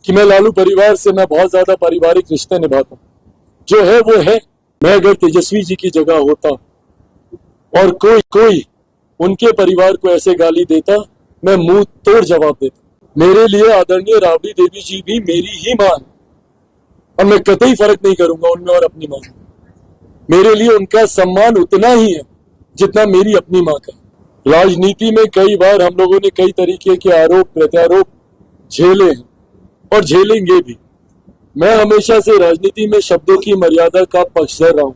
कि मैं लालू परिवार से मैं बहुत ज्यादा पारिवारिक रिश्ते निभाता हूं। जो है वो है। मैं अगर तेजस्वी जी की जगह होता और कोई उनके परिवार को ऐसे गाली देता, मैं मुंह तोड़ जवाब देता। मेरे लिए आदरणीय राबड़ी देवी जी भी मेरी ही मां है और मैं कतई फर्क नहीं करूंगा उनमें और अपनी मां में। मेरे लिए उनका सम्मान उतना ही है जितना मेरी अपनी मां का। राजनीति में कई बार हम लोगों ने कई तरीके के आरोप प्रत्यारोप झेले हैं और झेलेंगे भी। मैं हमेशा से राजनीति में शब्दों की मर्यादा का पक्षधर रहा हूं।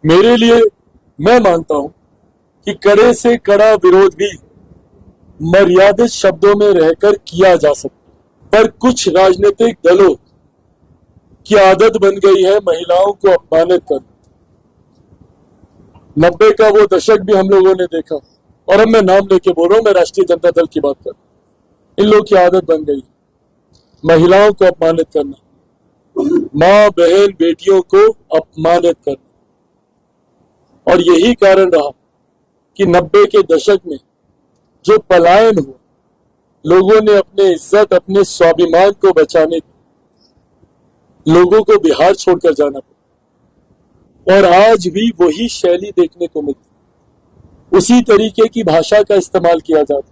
मेरे लिए मैं मानता हूं कि कड़े से कड़ा विरोध भी मर्यादित शब्दों में रहकर किया जा सकता, पर कुछ राजनीतिक दलों की आदत बन गई है महिलाओं को अपमानित करना। 90 का वो दशक भी हम लोगों ने देखा, और अब मैं नाम लेके बोल रहा हूं, मैं राष्ट्रीय जनता दल की बात कर रहा हूं। इन लोगों की आदत बन गई महिलाओं को अपमानित करना, मां बहन बेटियों को अपमानित करना। और यही कारण रहा कि 90 के दशक में जो पलायन हुआ, लोगों ने अपने इज्जत अपने स्वाभिमान को बचाने लोगों को बिहार छोड़कर जाना पड़ा। और आज भी वही शैली देखने को मिलती, उसी तरीके की भाषा का इस्तेमाल किया जाता,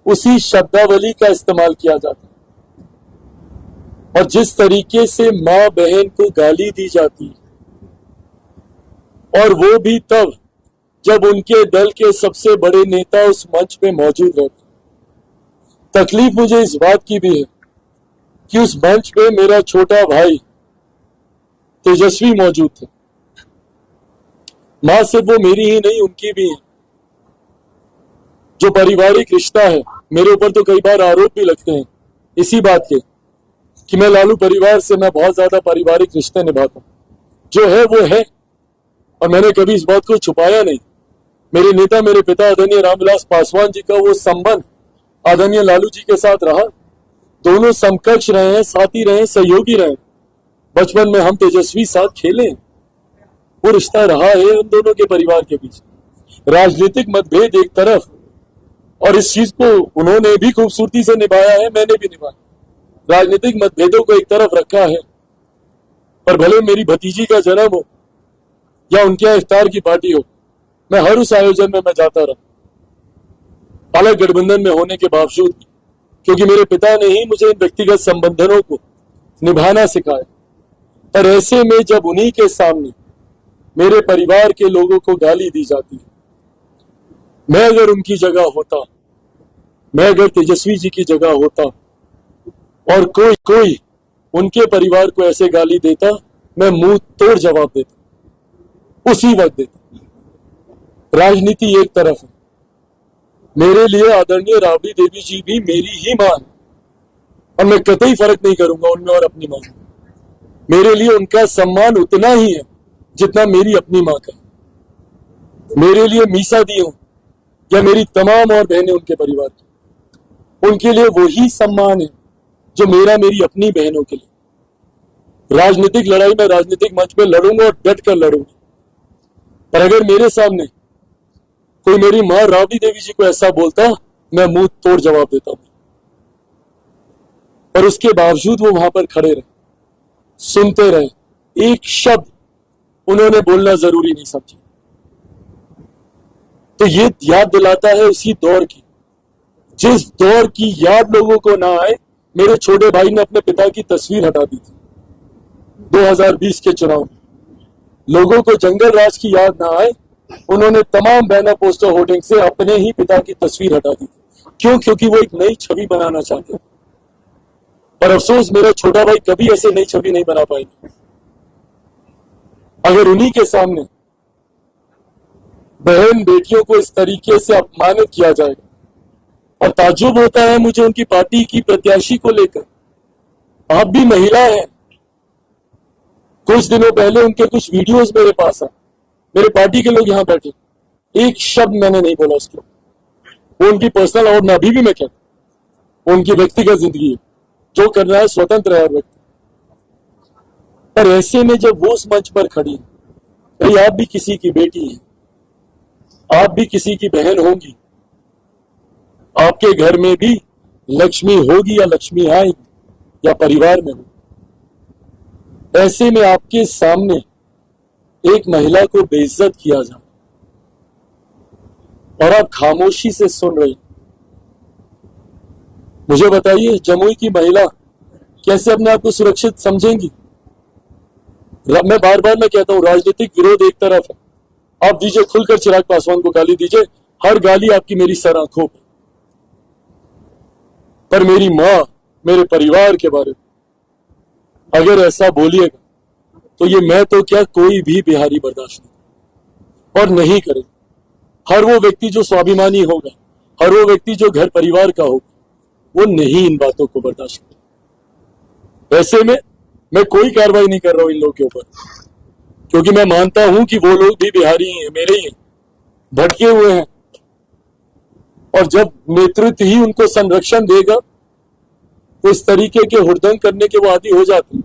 उसी शब्दावली का इस्तेमाल किया जाता, और जिस तरीके से मां बहन को गाली दी जाती है, और वो भी तब जब उनके दल के सबसे बड़े नेता उस मंच पे मौजूद रहते। तकलीफ मुझे इस बात की भी है कि उस मंच पे मेरा छोटा भाई तेजस्वी मौजूद थे। मां सिर्फ वो मेरी ही नहीं, उनकी भी है। जो पारिवारिक रिश्ता है, मेरे ऊपर तो कई बार आरोप भी लगते हैं इसी बात के कि मैं लालू परिवार से मैं बहुत ज्यादा पारिवारिक रिश्ते निभाता हूं। जो है वो है, और मैंने कभी इस बात को छुपाया नहीं। मेरे नेता, मेरे पिता आदरणीय रामविलास पासवान जी का वो संबंध आदरणीय लालू जी के साथ रहा। दोनों समकक्ष रहे हैं, साथी रहे, सहयोगी रहे। बचपन में हम तेजस्वी साथ खेले, वो रिश्ता रहा है हम दोनों के परिवार के बीच। राजनीतिक मतभेद एक तरफ, और इस चीज को उन्होंने भी खूबसूरती से निभाया है, मैंने भी निभाया। राजनीतिक मतभेदों को एक तरफ रखा है, पर भले मेरी भतीजी का जन्म हो या उनके यहाँ इफ्तार की पार्टी हो, मैं हर उस आयोजन में मैं जाता रहा, अलग गठबंधन में होने के बावजूद, क्योंकि मेरे पिता ने ही मुझे इन व्यक्तिगत संबंधों को निभाना सिखाया। पर ऐसे में जब उन्हीं के सामने मेरे परिवार के लोगों को गाली दी जाती है, मैं अगर उनकी जगह होता, मैं अगर तेजस्वी जी की जगह होता और कोई उनके परिवार को ऐसे गाली देता, मैं मुंह तोड़ जवाब देता, उसी वक्त देता। राजनीति एक तरफ है, मेरे लिए आदरणीय राबड़ी देवी जी भी मेरी ही मां है और मैं कतई फर्क नहीं करूंगा उनमें और अपनी मां में। मेरे लिए उनका सम्मान उतना ही है जितना मेरी अपनी मां का। मेरे लिए मीसा दी हूं या मेरी तमाम और बहनें उनके परिवार की, उनके लिए वही सम्मान है जो मेरा मेरी अपनी बहनों के लिए। राजनीतिक लड़ाई में राजनीतिक मंच पे लड़ूंगा और डट कर लड़ूंगा, पर अगर मेरे सामने कोई मेरी मां राबड़ी देवी जी को ऐसा बोलता, मैं मुंह तोड़ जवाब देता हूं। और उसके बावजूद वो वहां पर खड़े रहे, सुनते रहे, एक शब्द उन्होंने बोलना जरूरी नहीं समझा। तो ये याद दिलाता है उसी दौर की, जिस दौर की याद लोगों को ना आए। मेरे छोटे भाई ने अपने पिता की तस्वीर हटा दी थी 2020 के चुनाव में। लोगों को जंगल राज की याद ना आए, उन्होंने तमाम बैनर पोस्टर होर्डिंग से अपने ही पिता की तस्वीर हटा दी। क्यों? क्योंकि वो एक नई छवि बनाना चाहते थे। पर अफसोस मेरा छोटा भाई कभी ऐसे नई छवि नहीं बना पाएगा। अगर उन्हीं के सामने बहन बेटियों को इस तरीके से अपमानित किया जाएगा, और ताज्जुब होता है मुझे उनकी पार्टी की प्रत्याशी को लेकर। आप भी महिला हैं। कुछ दिनों पहले उनके कुछ वीडियोस मेरे पास आए, मेरे पार्टी के लोग यहां बैठे, एक शब्द मैंने नहीं बोला उसके। वो उनकी पर्सनल, और मैं अभी भी मैं कहता, वो उनकी व्यक्तिगत जिंदगी है, जो करना है स्वतंत्र है हर व्यक्ति। पर ऐसे में जब वो उस मंच पर खड़ी, भाई आप भी किसी की बेटी हैं, आप भी किसी की बहन होंगी, आपके घर में भी लक्ष्मी होगी या लक्ष्मी आएगी। या परिवार में हूं, ऐसे में आपके सामने एक महिला को बेइज्जत किया जाए और आप खामोशी से सुन रहे हैं। मुझे बताइए, जमुई की महिला कैसे अपने आप को सुरक्षित समझेंगी? मैं बार बार मैं कहता हूं, राजनीतिक विरोध एक तरफ है, आप दीजिए खुलकर चिराग पासवान को गाली दीजिए, हर गाली आपकी मेरी सर आंखों पर मेरी मां, मेरे परिवार के बारे में अगर ऐसा बोलिएगा तो ये मैं तो क्या कोई भी बिहारी बर्दाश्त नहीं और नहीं करेगा। हर वो व्यक्ति जो स्वाभिमानी होगा, हर वो व्यक्ति जो घर परिवार का होगा, वो नहीं इन बातों को बर्दाश्त करेगा। ऐसे में मैं कोई कार्रवाई नहीं कर रहा हूं इन लोगों के ऊपर, क्योंकि मैं मानता हूं कि वो लोग भी बिहारी ही हैं, मेरे ही हैं, भटके हुए हैं, और जब नेतृत्व ही उनको संरक्षण देगा तो इस तरीके के हुड़दंग करने के वो आदी हो जाते हैं।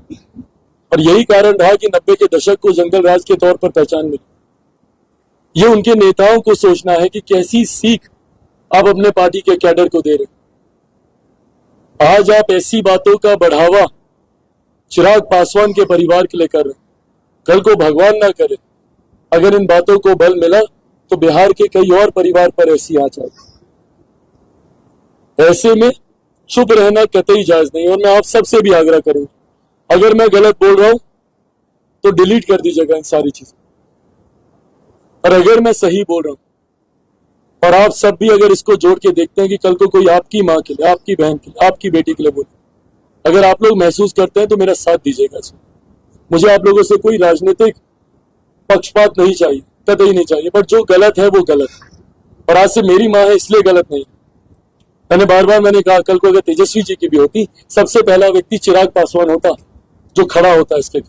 और यही कारण रहा कि 90 के दशक को जंगल राज के तौर पर पहचान मिली। ये उनके नेताओं को सोचना है कि कैसी सीख आप अपने पार्टी के कैडर को दे रहे। आज आप ऐसी बातों का बढ़ावा चिराग पासवान के परिवार के लिए कर रहे, कल को भगवान ना करे अगर इन बातों को बल मिला तो बिहार के कई और परिवार पर ऐसी आ जाए। ऐसे में चुप रहना कतई जायज नहीं। और मैं आप सबसे भी आग्रह करूंगा, अगर मैं गलत बोल रहा हूं तो डिलीट कर दीजिएगा इन सारी चीजें, और अगर मैं सही बोल रहा हूं और आप सब भी अगर इसको जोड़ के देखते हैं कि कल को कोई आपकी मां के लिए, आपकी बहन के लिए, आपकी बेटी के लिए बोले, अगर आप लोग महसूस करते हैं तो मेरा साथ दीजिएगा इसमें। मुझे आप लोगों से कोई राजनीतिक पक्षपात नहीं चाहिए, कतई नहीं चाहिए, बट जो गलत है वो गलत है, और आज से मेरी मां है इसलिए गलत नहीं। मैंने बार बार कहा, कल को अगर तेजस्वी जी की भी होती, सबसे पहला व्यक्ति चिराग पासवान होता जो खड़ा होता इसके